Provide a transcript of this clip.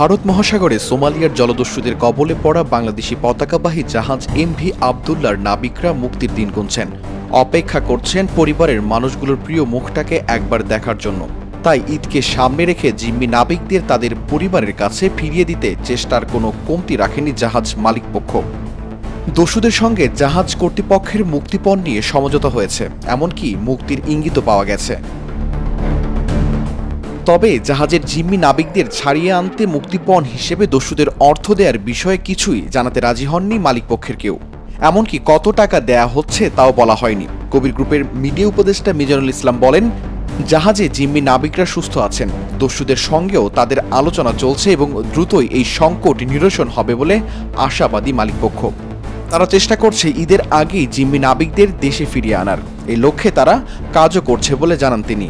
ভারত মহাসাগরে সোমালিয়ার জলদস্যুদের কবলে পড়া বাংলাদেশি পতাকাবাহী জাহাজ এমভি আবদুল্লাহর নাবিকরা মুক্তির দিন গুনছেন। অপেক্ষা করছেন পরিবারের মানুষগুলোর প্রিয় মুখটাকে একবার দেখার জন্য। তাই ঈদকে সামনে রেখে জিম্মি নাবিকদের তাদের পরিবারের কাছে ফিরিয়ে দিতে চেষ্টার কোনো কমতি রাখেনি জাহাজ মালিকপক্ষ। দস্যুদের সঙ্গে জাহাজ কর্তৃপক্ষের মুক্তিপণ নিয়ে সমঝোতা হয়েছে, এমনকি মুক্তির ইঙ্গিতও পাওয়া গেছে। তবে জাহাজের জিম্মি নাবিকদের ছাড়িয়ে আনতে মুক্তিপণ হিসেবে দস্যুদের অর্থ দেওয়ার বিষয়ে কিছুই জানাতে রাজি হননি মালিকপক্ষের কেউ। এমনকি কত টাকা দেয়া হচ্ছে তাও বলা হয়নি। কবির গ্রুপের মিডিয়া উপদেষ্টা মিজানুল ইসলাম বলেন, জাহাজে জিম্মি নাবিকরা সুস্থ আছেন, দস্যুদের সঙ্গেও তাদের আলোচনা চলছে এবং দ্রুতই এই সংকট নিরসন হবে বলে আশাবাদী মালিকপক্ষ। তারা চেষ্টা করছে ঈদের আগেই জিম্মি নাবিকদের দেশে ফিরিয়ে আনার। এই লক্ষ্যে তারা কাজও করছে বলে জানান তিনি।